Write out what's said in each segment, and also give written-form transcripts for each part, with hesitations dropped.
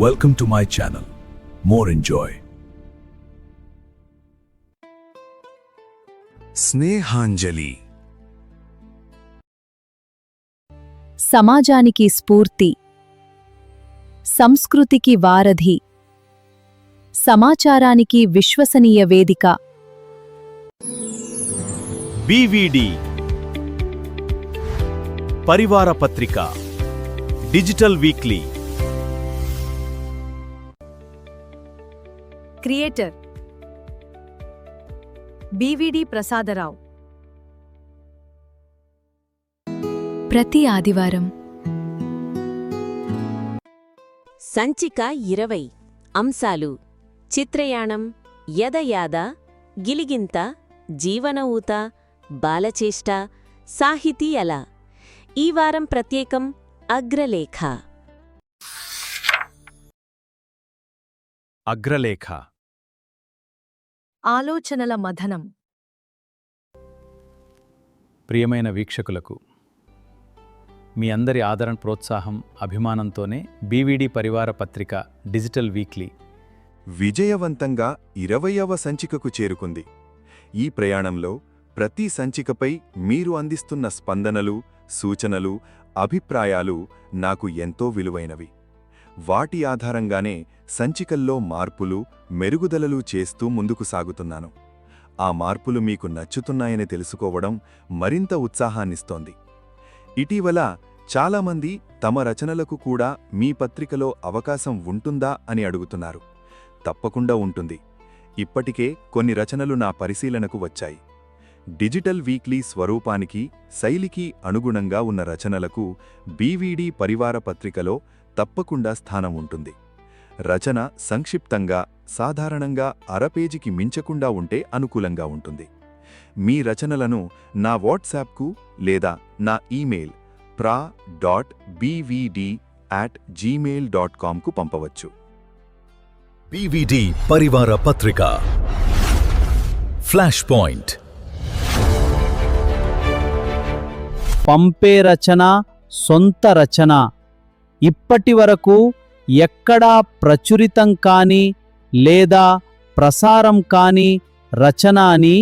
Welcome to my channel. More enjoy. Snehanjali. సమాజానికి స్ఫూర్తి, సంస్కృతికి వారధి, సమాచారానికి విశ్వసనీయ వేదిక. బీవీడి పరివార పత్రిక డిజిటల్ వీక్లీ. క్రియేటర్ బీవీడి ప్రసాదరావు. ప్రతి ఆదివారం సంచిక 20 అంశాలు: చిత్రయాణం, యదయాద, గిలిగింత, జీవన ఊత, బాలచేష్ట, సాహితీ అల. ఈ వారం ప్రత్యేకం అగ్రలేఖ. అగ్రలేఖ. ఆలోచనల మథనం. ప్రియమైన వీక్షకులకు మీ అందరి ఆదరణ, ప్రోత్సాహం, అభిమానంతోనే బీవీడి పరివార పత్రిక డిజిటల్ వీక్లీ విజయవంతంగా 20వ సంచికకు చేరుకుంది. ఈ ప్రయాణంలో ప్రతి సంచికపై మీరు అందిస్తున్న స్పందనలు, సూచనలు, అభిప్రాయాలు నాకు ఎంతో విలువైనవి. వాటి ఆధారంగానే సంచికల్లో మార్పులు, మెరుగుదలలు చేస్తూ ముందుకు సాగుతున్నాను. ఆ మార్పులు మీకు నచ్చుతున్నాయని తెలుసుకోవడం మరింత ఉత్సాహాన్నిస్తోంది. ఇటీవల చాలామంది తమ రచనలకు కూడా మీ పత్రికలో అవకాశం ఉంటుందా అని అడుగుతున్నారు. తప్పకుండా ఉంటుంది. ఇప్పటికే కొన్ని రచనలు నా పరిశీలనకు వచ్చాయి. డిజిటల్ వీక్లీ స్వరూపానికి, శైలికి అనుగుణంగా ఉన్న రచనలకు బీవీడి పరివార పత్రికలో తప్పకుండా స్థానం ఉంటుంది. రచన సంక్షిప్తంగా, సాధారణంగా అరపేజీకి మించకుండా ఉంటే అనుకూలంగా ఉంటుంది. మీ రచనలను నా వాట్సాప్కు లేదా నా ఈమెయిల్ pra.bvd@gmail.com కు పంపవచ్చు. బీవీడి పరివార పత్రిక ఫ్లాష్ పాయింట్. పంపే రచన, సొంత రచన ఇప్పటివరకు ఎక్కడా ప్రచురితం కాని లేదా ప్రసారం కాని రచన అని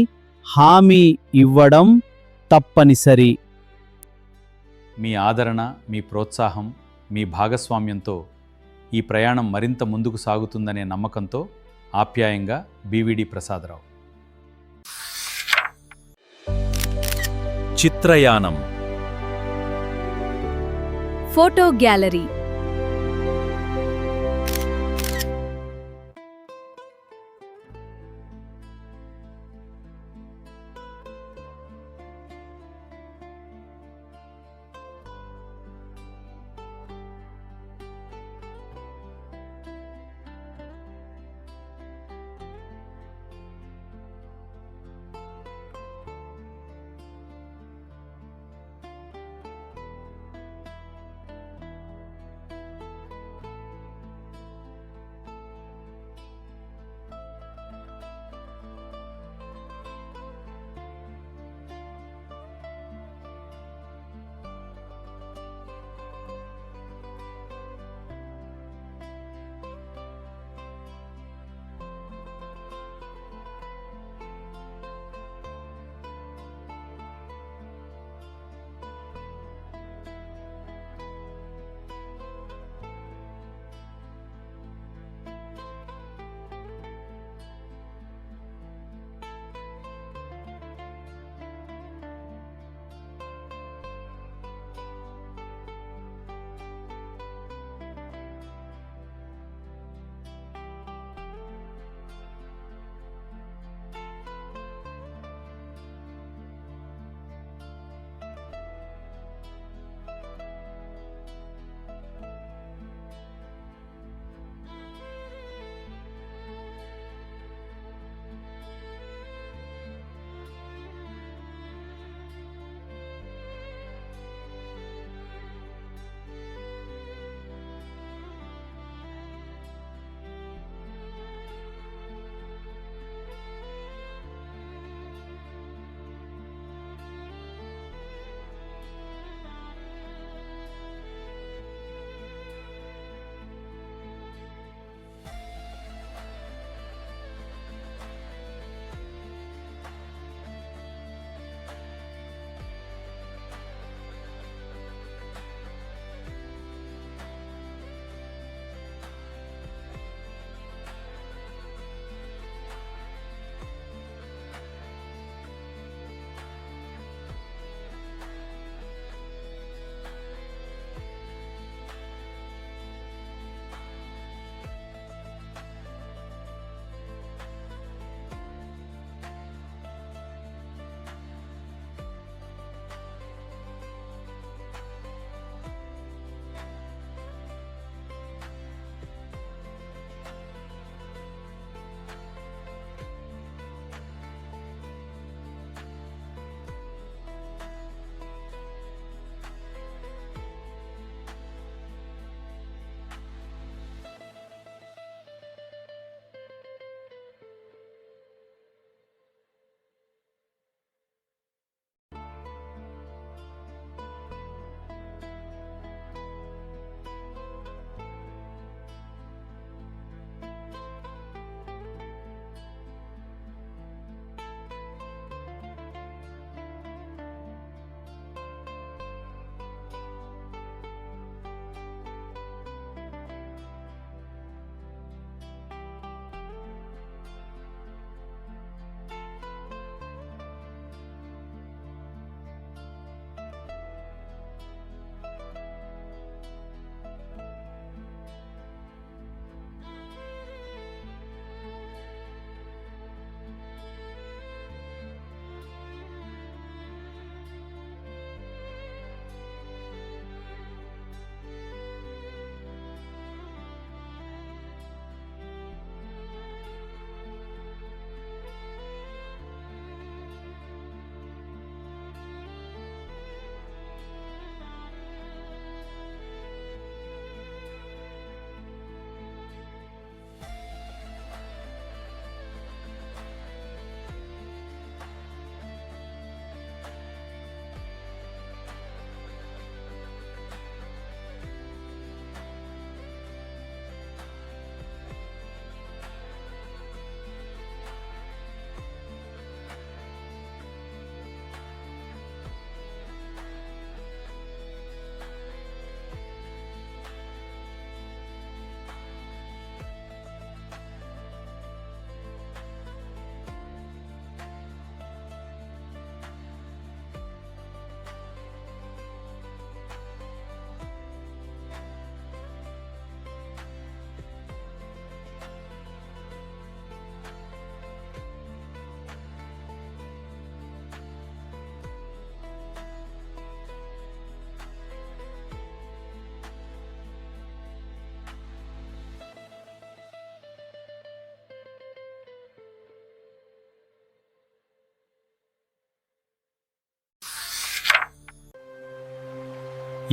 హామీ ఇవ్వడం తప్పనిసరి. మీ ఆదరణ, మీ ప్రోత్సాహం, మీ భాగస్వామ్యంతో ఈ ప్రయాణం మరింత ముందుకు సాగుతుందనే నమ్మకంతో ఆప్యాయంగా బీవీడి ప్రసాదరావు. చిత్రయానం. Photo gallery.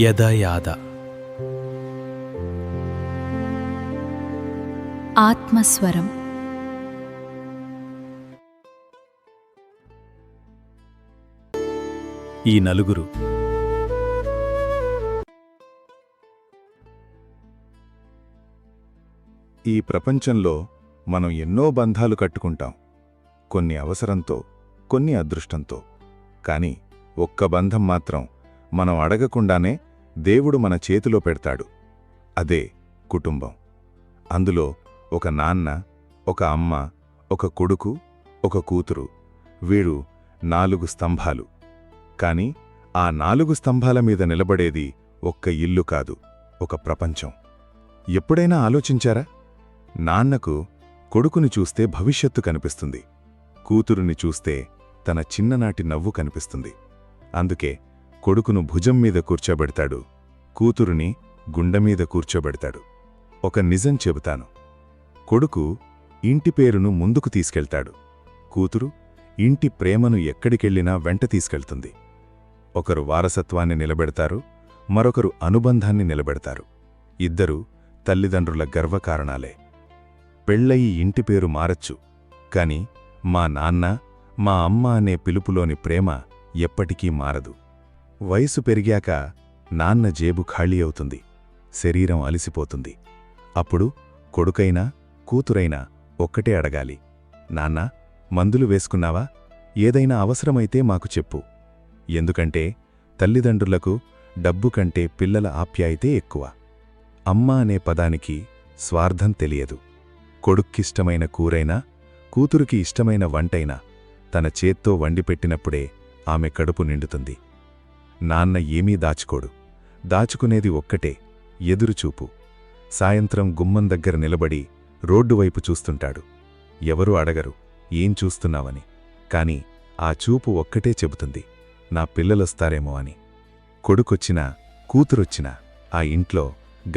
యదయాద ఆత్మస్వరం. ఈ నలుగురు ఈ ప్రపంచంలో మనం ఎన్నో బంధాలు కట్టుకుంటాం. కొన్ని అవసరంతో, కొన్ని అదృష్టంతో. కాని ఒక్క బంధం మాత్రం మనం అడగకుండానే దేవుడు మన చేతిలో పెడతాడు. అదే కుటుంబం. అందులో ఒక నాన్న, ఒక అమ్మ, ఒక కొడుకు, ఒక కూతురు. వీరు 4 స్తంభాలు. కాని ఆ 4 స్తంభాల మీద నిలబడేది ఒక్క ఇల్లు కాదు, ఒక ప్రపంచం. ఎప్పుడైనా ఆలోచించారా? నాన్నకు కొడుకుని చూస్తే భవిష్యత్తు కనిపిస్తుంది. కూతురుని చూస్తే తన చిన్ననాటి నవ్వు కనిపిస్తుంది. అందుకే కొడుకును భుజం మీద కూర్చోబెడతాడు, కూతురుని గుండెమీద కూర్చోబెడతాడు. ఒక నిజం చెబుతాను. కొడుకు ఇంటి పేరును ముందుకు తీసుకెళ్తాడు. కూతురు ఇంటి ప్రేమను ఎక్కడికెళ్ళినా వెంట తీసుకెళ్తుంది. ఒకరు వారసత్వాన్ని నిలబెడతారు, మరొకరు అనుబంధాన్ని నిలబెడతారు. ఇద్దరూ తల్లిదండ్రుల గర్వకారణాలే. పెళ్ళయి ఇంటి పేరు మారచ్చు, కాని మా నాన్న, మా అమ్మ అనే పిలుపులోని ప్రేమ ఎప్పటికీ మారదు. వయసు పెరిగాక నాన్న జేబు ఖాళీ అవుతుంది, శరీరం అలిసిపోతుంది. అప్పుడు కొడుకైనా కూతురైనా ఒక్కటే అడగాలి, నాన్నా, మందులు వేసుకున్నావా? ఏదైనా అవసరమైతే మాకు చెప్పు. ఎందుకంటే తల్లిదండ్రులకు డబ్బు కంటే పిల్లల ఆప్యాయతే ఎక్కువ. అమ్మ అనే పదానికి స్వార్థం తెలియదు. కొడుక్కిష్టమైన కూరైనా, కూతురికి ఇష్టమైన వంటైనా తన చేత్తో వండిపెట్టినప్పుడే ఆమె కడుపు నిండుతుంది. నాన్న ఏమీ దాచుకోడు. దాచుకునేది ఒక్కటే, ఎదురుచూపు. సాయంత్రం గుమ్మం దగ్గర నిలబడి రోడ్డువైపు చూస్తుంటాడు. ఎవరూ అడగరు, ఏం చూస్తున్నావని. కాని ఆ చూపు ఒక్కటే చెబుతుంది, నా పిల్లలొస్తారేమో అని. కొడుకొచ్చినా, కూతురొచ్చినా ఆ ఇంట్లో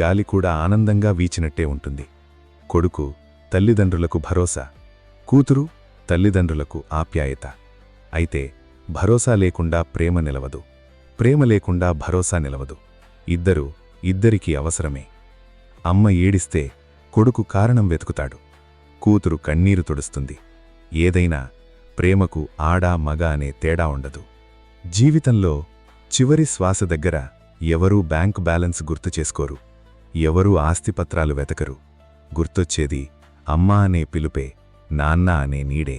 గాలికూడా ఆనందంగా వీచినట్టే ఉంటుంది. కొడుకు తల్లిదండ్రులకు భరోసా, కూతురు తల్లిదండ్రులకు ఆప్యాయత. అయితే భరోసా లేకుండా ప్రేమ నిలవదు, ప్రేమ లేకుండా భరోసా నిలవదు. ఇద్దరికీ అవసరమే. అమ్మ ఏడిస్తే కొడుకు కారణం వెతుకుతాడు, కూతురు కన్నీరు తుడుస్తుంది. ఏదైనా ప్రేమకు ఆడా మగ అనే తేడా ఉండదు. జీవితంలో చివరి శ్వాస దగ్గర ఎవరూ బ్యాంకు బ్యాలెన్స్ గుర్తు చేసుకోరు, ఎవరూ ఆస్తిపత్రాలు వెతకరు. గుర్తొచ్చేది అమ్మా అనే పిలుపే, నాన్న అనే నీడే.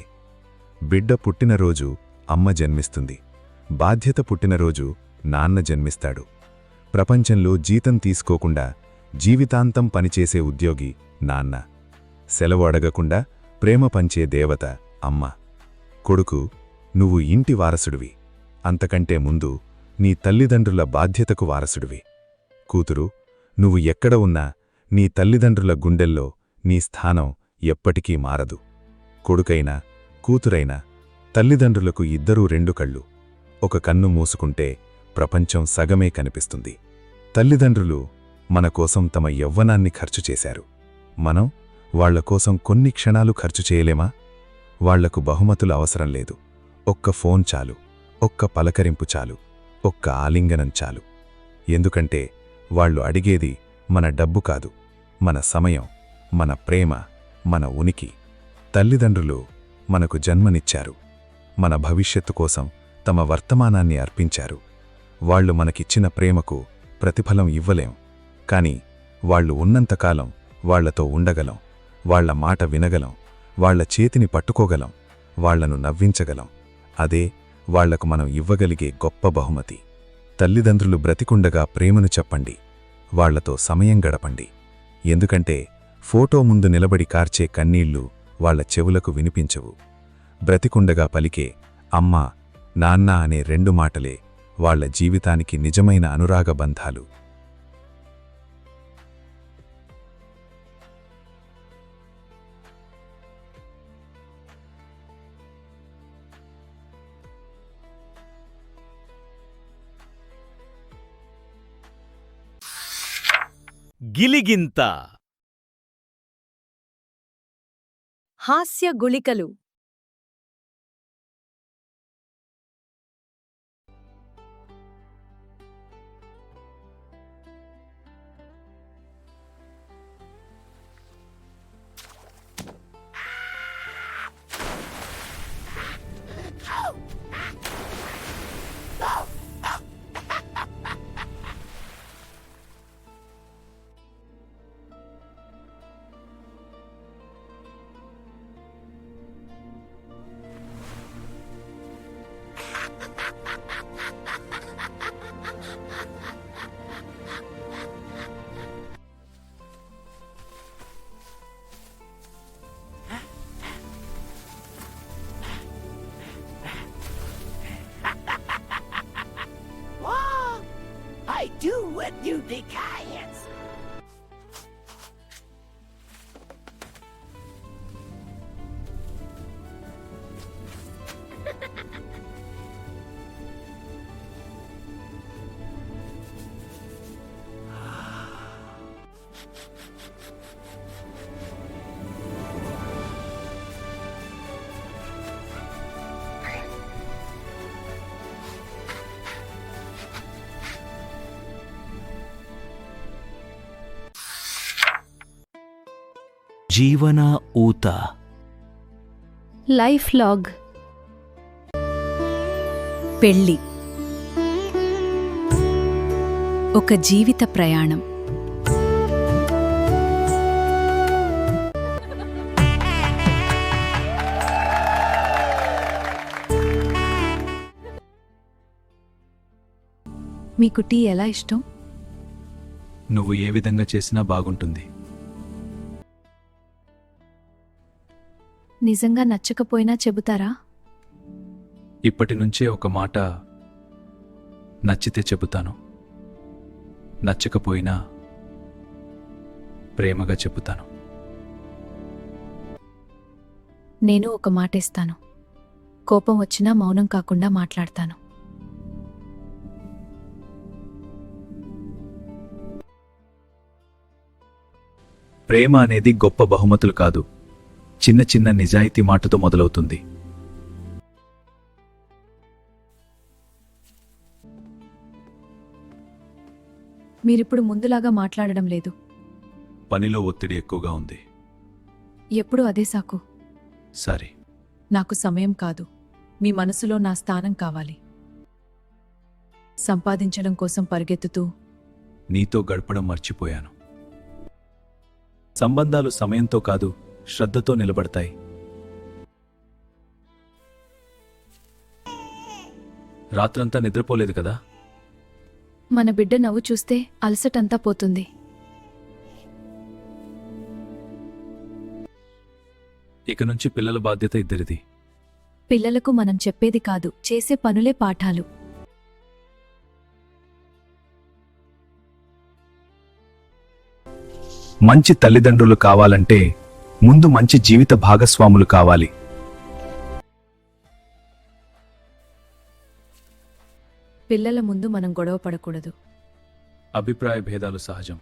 బిడ్డ పుట్టినరోజు అమ్మ జన్మిస్తుంది, బాధ్యత పుట్టినరోజు నాన్న జన్మిస్తాడు. ప్రపంచంలో జీతం తీసుకోకుండా జీవితాంతం పనిచేసే ఉద్యోగి నాన్న. సెలవు అడగకుండా ప్రేమ పంచే దేవత అమ్మ. కొడుకు, నువ్వు ఇంటి వారసుడివి, అంతకంటే ముందు నీ తల్లిదండ్రుల బాధ్యతకు వారసుడివి. కూతురు, నువ్వు ఎక్కడ ఉన్నా నీ తల్లిదండ్రుల గుండెల్లో నీ స్థానం ఎప్పటికీ మారదు. కొడుకైనా కూతురైనా తల్లిదండ్రులకు ఇద్దరూ 2 కళ్ళు. ఒక కన్ను మూసుకుంటే ప్రపంచం సగమే కనిపిస్తుంది. తల్లిదండ్రులు మన కోసం తమ యవ్వనాన్ని ఖర్చు చేశారు. మనం వాళ్ల కోసం కొన్ని క్షణాలు ఖర్చు చేయలేమా? వాళ్లకు బహుమతులు అవసరం లేదు, ఒక్క ఫోన్ చాలు, ఒక్క పలకరింపు చాలు, ఒక్క ఆలింగనం చాలు. ఎందుకంటే వాళ్ళు అడిగేది మన డబ్బు కాదు, మన సమయం, మన ప్రేమ, మన ఉనికి. తల్లిదండ్రులు మనకు జన్మనిచ్చారు, మన భవిష్యత్తు కోసం తమ వర్తమానాన్ని అర్పించారు. వాళ్లు మనకిచ్చిన ప్రేమకు ప్రతిఫలం ఇవ్వలేం, కాని వాళ్లు ఉన్నంతకాలం వాళ్లతో ఉండగలం, వాళ్ల మాట వినగలం, వాళ్ల చేతిని పట్టుకోగలం, వాళ్లను నవ్వించగలం. అదే వాళ్లకు మనం ఇవ్వగలిగే గొప్ప బహుమతి. తల్లిదండ్రులు బ్రతికుండగా ప్రేమను చెప్పండి, వాళ్లతో సమయం గడపండి. ఎందుకంటే ఫోటో ముందు నిలబడి కార్చే కన్నీళ్లు వాళ్ల చెవులకు వినిపించవు. బ్రతికుండగా పలికే అమ్మా, నాన్న అనే 2 మాటలే వాళ్ల జీవితానికి నిజమైన అనురాగ బంధాలు. గిలిగింత హాస్య గుళికలు. జీవన ఊత. Life log. పెళ్ళి ఒక జీవిత ప్రయాణం. మీకు టీ ఎలా ఇష్టం? నువ్వు ఏ విధంగా చేసినా బాగుంటుంది. నిజంగా నచ్చకపోయినా చెబుతారా? ఇప్పటి నుంచే ఒక మాట, నచ్చితే చెబుతాను, నచ్చకపోయినా ప్రేమగా చెబుతాను. నేను ఒక మాటేస్తాను. కోపం వచ్చినా మౌనం కాకుండా మాట్లాడతాను. ప్రేమ అనేది గొప్ప బహుమతులు కాదు, చిన్న చిన్న నిజాయితీ మాటతో మొదలవుతుంది. మీరిప్పుడు ముందులాగా మాట్లాడడం లేదు. పనిలో ఒత్తిడి ఎక్కువగా ఉంది. ఎప్పుడూ అదే సాకు. సరే, నాకు సమయం కాదు, మీ మనసులో నా స్థానం కావాలి. సంపాదించడం కోసం పరిగెత్తుతూ నీతో గడపడం మర్చిపోయాను. సంబంధాలు సమయంతో కాదు, శ్రద్ధతో నిలబడతాయి. రాత్రంతా నిద్రపోలేదు కదా? మన బిడ్డ నవ్వు చూస్తే అలసటంతా పోతుంది. ఇక నుంచి పిల్లల బాధ్యత ఇద్దరిది. పిల్లలకు మనం చెప్పేది కాదు, చేసే పనులే పాఠాలు. మంచి తల్లిదండ్రులు కావాలంటే ముందు మంచి జీవిత భాగస్వాములు కావాలి. పిల్లల ముందు మనం గొడవ పడకూడదు. అభిప్రాయ భేదాలు సహజం,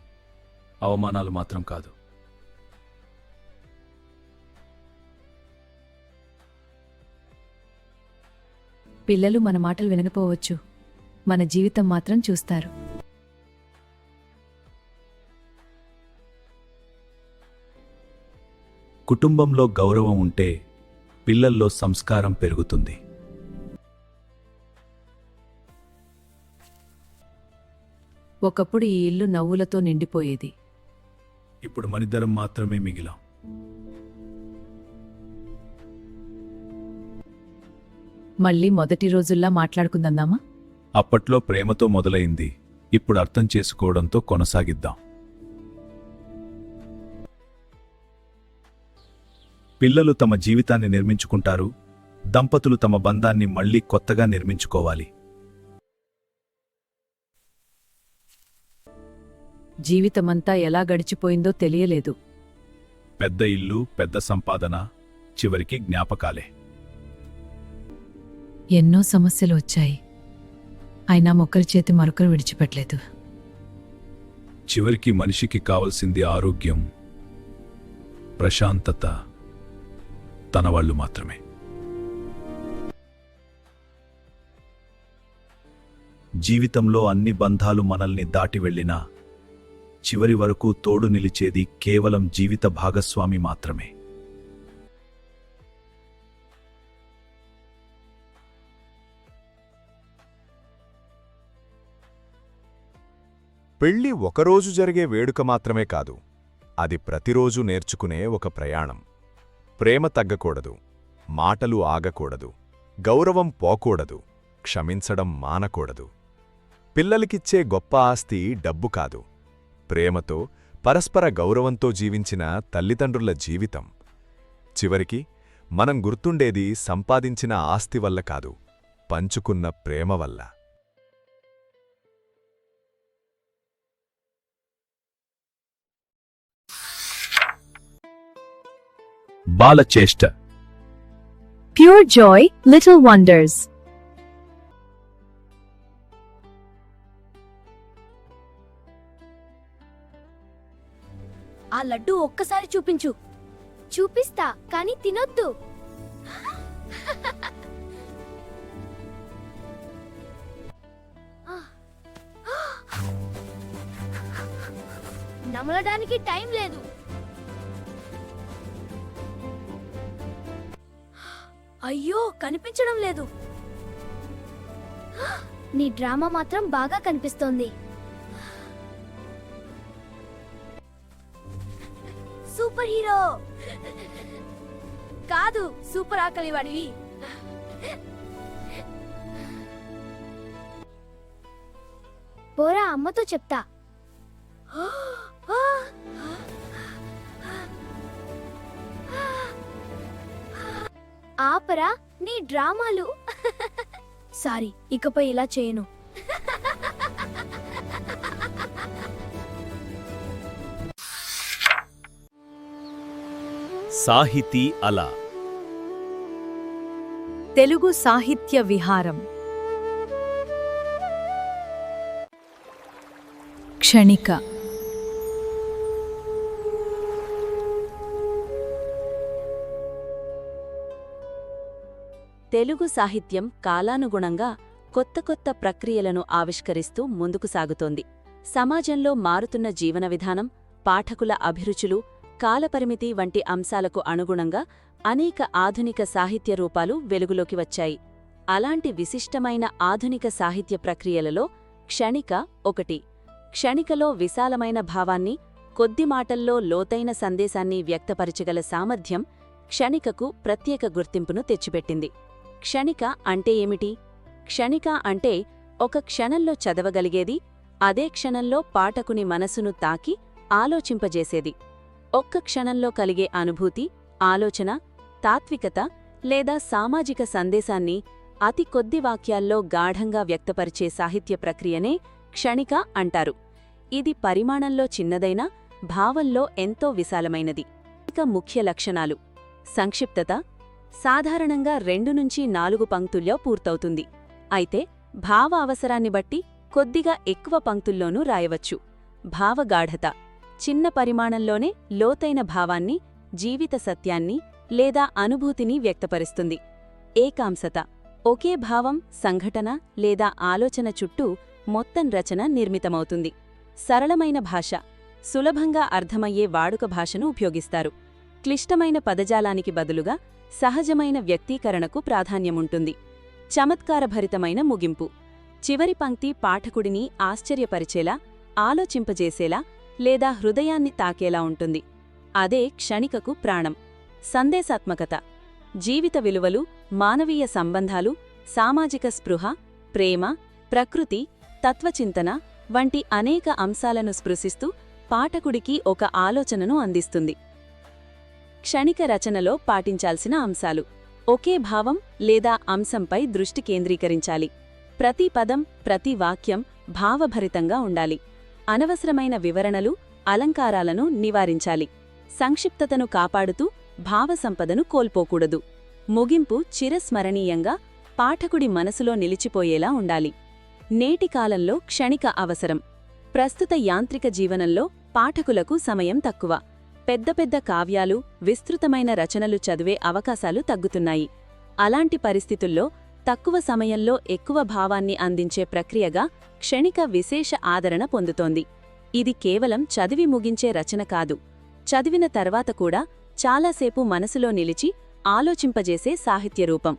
అవమానాలు మాత్రం కాదు. పిల్లలు మన మాటలు వినకపోవచ్చు, మన జీవితం మాత్రం చూస్తారు. కుటుంబంలో గౌరవం ఉంటే పిల్లల్లో సంస్కారం పెరుగుతుంది. ఒకప్పుడు ఈ ఇల్లు నవ్వులతో నిండిపోయేది. ఇప్పుడు మనిద్దరం మాత్రమే మిగిలాం. మళ్ళీ మొదటి రోజుల్లా మాట్లాడుకుందామా? అప్పట్లో ప్రేమతో మొదలైంది, ఇప్పుడు అర్థం చేసుకోవడంతో కొనసాగిద్దాం. పిల్లలు తమ జీవితాన్ని నిర్మించుకుంటారు, దంపతులు తమ బంధాన్ని మళ్లీ కొత్తగా నిర్మించుకోవాలి. జీవితమంతా ఎలా గడిచిపోయిందో తెలియలేదు. పెద్ద ఇల్లు, పెద్ద సంపాదన, చివరికి జ్ఞాపకాలే. ఎన్నో సమస్యలు వచ్చాయి, అయినా మొక్కరి చేతి మరొకరు విడిచిపెట్టలేదు. చివరికి మనిషికి కావలసింది ఆరోగ్యం, ప్రశాంతత, తన వాళ్ళు మాత్రమే. జీవితంలో అన్ని బంధాలు మనల్ని దాటి వెళ్ళినా చివరి వరకు తోడు నిలిచేది కేవలం జీవిత భాగస్వామి మాత్రమే. పెళ్ళి ఒకరోజు జరిగే వేడుక మాత్రమే కాదు, అది ప్రతిరోజు నేర్చుకునే ఒక ప్రయాణం. ప్రేమ తగ్గకూడదు, మాటలు ఆగకూడదు, గౌరవం పోకూడదు, క్షమించడం మానకూడదు. పిల్లలకిచ్చే గొప్ప ఆస్తి డబ్బు కాదు, ప్రేమతో, పరస్పర గౌరవంతో జీవించిన తల్లిదండ్రుల జీవితం. చివరికి మనం గుర్తుండేది సంపాదించిన ఆస్తి వల్ల కాదు, పంచుకున్న ప్రేమ వల్ల. బాలచేష్ట. Pure joy, little wonders. ఆ లడ్డు ఒక్కసారి చూపించు. చూపిస్తా, కానీ తినొద్దు. నమలడానికి టైం లేదు. అయ్యో, కనిపించడం లేదు. నీ డ్రామా మాత్రం బాగా కనిపిస్తోంది. సూపర్ హీరో కాదు, సూపర్ ఆకలి వాడివి. పోరా, అమ్మతో చెప్తా. ఆపరా నీ డ్రామాలు. సారీ, ఇకపై ఇలా చేయను. సాహితీ అల. తెలుగు సాహిత్య విహారం. క్షణిక. తెలుగు సాహిత్యం కాలానుగుణంగా కొత్త కొత్త ప్రక్రియలను ఆవిష్కరిస్తూ ముందుకు సాగుతోంది. సమాజంలో మారుతున్న జీవన విధానం, పాఠకుల అభిరుచులు, కాలపరిమితి వంటి అంశాలకు అనుగుణంగా అనేక ఆధునిక సాహిత్య రూపాలు వెలుగులోకి వచ్చాయి. అలాంటి విశిష్టమైన ఆధునిక సాహిత్య ప్రక్రియలలో క్షణిక ఒకటి. క్షణికలో విశాలమైన భావాన్ని, కొద్ది మాటల్లో లోతైన సందేశాన్ని వ్యక్తపరచగల సామర్థ్యం క్షణికకు ప్రత్యేక గుర్తింపును తెచ్చిపెట్టింది. క్షణిక అంటే ఏమిటి? క్షణిక అంటే ఒక క్షణంలో చదవగలిగేది, అదే క్షణంలో పాఠకుని మనసును తాకి ఆలోచింపజేసేది. ఒక్క క్షణంలో కలిగే అనుభూతి, ఆలోచన, తాత్వికత లేదా సామాజిక సందేశాన్ని అతి కొద్ది వాక్యాల్లో గాఢంగా వ్యక్తపరిచే సాహిత్య ప్రక్రియనే క్షణిక అంటారు. ఇది పరిమాణంలో చిన్నదైనా భావంలో ఎంతో విశాలమైనది. ఇక ముఖ్య లక్షణాలు: సంక్షిప్తత. సాధారణంగా 2-4 పంక్తుల్లో పూర్తవుతుంది. అయితే భావ అవసరాన్ని బట్టి కొద్దిగా ఎక్కువ పంక్తుల్లోనూ రాయవచ్చు. భావగాఢత. చిన్న పరిమాణంలోనే లోతైన భావాన్ని, జీవిత సత్యాన్ని లేదా అనుభూతిని వ్యక్తపరుస్తుంది. ఏకాంశత. ఒకే భావం, సంఘటన లేదా ఆలోచన చుట్టూ మొత్తం రచన నిర్మితమవుతుంది. సరళమైన భాష. సులభంగా అర్థమయ్యే వాడుక భాషను ఉపయోగిస్తారు. క్లిష్టమైన పదజాలానికి బదులుగా సహజమైన వ్యక్తీకరణకు ప్రాధాన్యముంటుంది. చమత్కారభరితమైన ముగింపు. చివరి పంక్తి పాఠకుడిని ఆశ్చర్యపరిచేలా, ఆలోచింపజేసేలా లేదా హృదయాన్ని తాకేలా ఉంటుంది. అదే క్షణికకు ప్రాణం. సందేశాత్మకత. జీవిత విలువలు, మానవీయ సంబంధాలు, సామాజిక స్పృహ, ప్రేమ, ప్రకృతి, తత్వచింతన వంటి అనేక అంశాలను స్పృశిస్తూ పాఠకుడికి ఒక ఆలోచనను అందిస్తుంది. క్షణిక రచనలో పాటించాల్సిన అంశాలు: ఒకే భావం లేదా అంశంపై దృష్టి కేంద్రీకరించాలి. ప్రతి పదం, ప్రతి వాక్యం భావభరితంగా ఉండాలి. అనవసరమైన వివరణలు, అలంకారాలను నివారించాలి. సంక్షిప్తతను కాపాడుతూ భావసంపదను కోల్పోకూడదు. ముగింపు చిరస్మరణీయంగా పాఠకుడి మనసులో నిలిచిపోయేలా ఉండాలి. నేటి కాలంలో క్షణిక అవసరం. ప్రస్తుత యాంత్రిక జీవనంలో పాఠకులకు సమయం తక్కువ. పెద్ద పెద్ద కావ్యాలు, విస్తృతమైన రచనలు చదివే అవకాశాలు తగ్గుతున్నాయి. అలాంటి పరిస్థితుల్లో తక్కువ సమయంలో ఎక్కువ భావాన్ని అందించే ప్రక్రియగా క్షణిక విశేష ఆదరణ పొందుతోంది. ఇది కేవలం చదివి ముగించే రచన కాదు, చదివిన తర్వాత కూడా చాలాసేపు మనసులో నిలిచి ఆలోచింపజేసే సాహిత్య రూపం.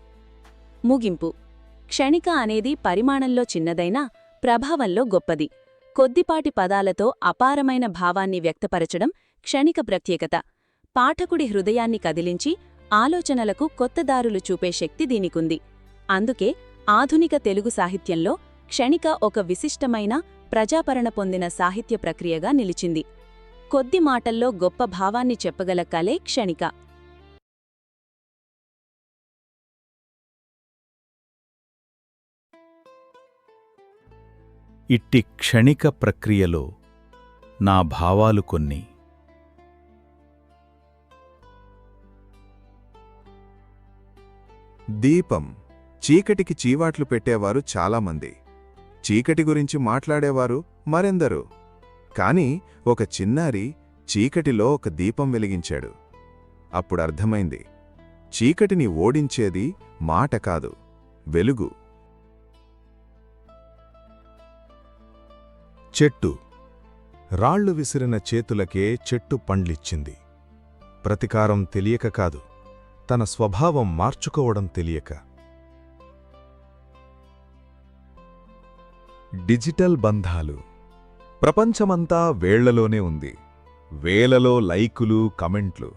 ముగింపు. క్షణిక అనేది పరిమాణంలో చిన్నదైనా ప్రభావంలో గొప్పది. కొద్దిపాటి పదాలతో అపారమైన భావాన్ని వ్యక్తపరచడం క్షణిక ప్రత్యేకత. పాఠకుడి హృదయాన్ని కదిలించి ఆలోచనలకు కొత్త దారులు చూపే శక్తి దీనికుంది. అందుకే ఆధునిక తెలుగు సాహిత్యంలో క్షణిక ఒక విశిష్టమైన, ప్రజాపరణ పొందిన సాహిత్య ప్రక్రియగా నిలిచింది. కొద్ది మాటల్లో గొప్ప భావాన్ని చెప్పగల కలే క్షణిక. ఇట్టి క్షణిక ప్రక్రియలో నా భావాలు కొన్ని. దీపం. చీకటికి చీవాట్లు పెట్టేవారు చాలామంది. చీకటి గురించి మాట్లాడేవారు మరెందరూ. కాని ఒక చిన్నారి చీకటిలో ఒక దీపం వెలిగించాడు. అప్పుడర్థమైంది, చీకటిని ఓడించేది మాట కాదు, వెలుగు. చెట్టు. రాళ్లు విసిరిన చేతులకే చెట్టు పండ్లిచ్చింది. ప్రతికారం తెలియక కాదు, తన స్వభావం మార్చుకోవడం తెలియక. డిజిటల్ బంధాలు. ప్రపంచమంతా వేళ్లలోనే ఉంది. వేలలో లైకులు, కమెంట్లు.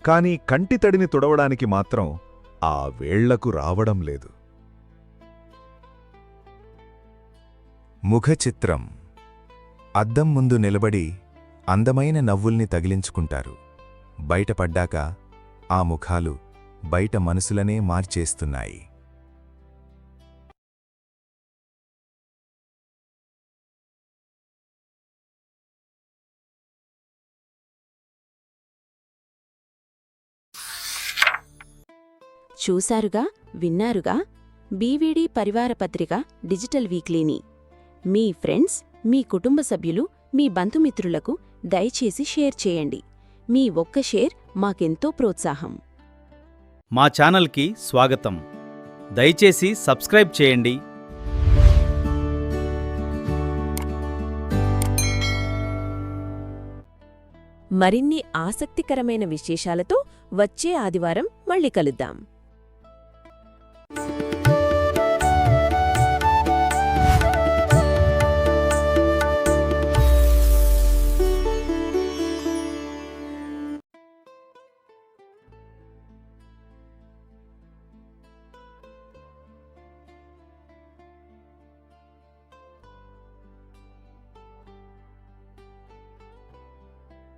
కానీ కంటితడిని తుడవడానికి మాత్రం ఆ వేళ్లకు రావడం లేదు. ముఖచిత్రం. అద్దం ముందు నిలబడి అందమైన నవ్వుల్ని తగిలించుకుంటారు. బయటపడ్డాక ఆ ముఖాలు బయట మనసులనే మార్చేస్తున్నాయి. చూశారుగా, విన్నారుగా బీవీడీ పరివార పత్రిక డిజిటల్ వీక్లీని. మీ ఫ్రెండ్స్, మీ కుటుంబ సభ్యులు, మీ బంధుమిత్రులకు దయచేసి షేర్ చేయండి. మీ ఒక్క షేర్ మాకెంతో ప్రోత్సాహం. మా ఛానల్కి స్వాగతం. దయచేసి సబ్స్క్రైబ్ చేయండి. మరిన్ని ఆసక్తికరమైన విశేషాలతో వచ్చే ఆదివారం మళ్ళీ కలుద్దాం.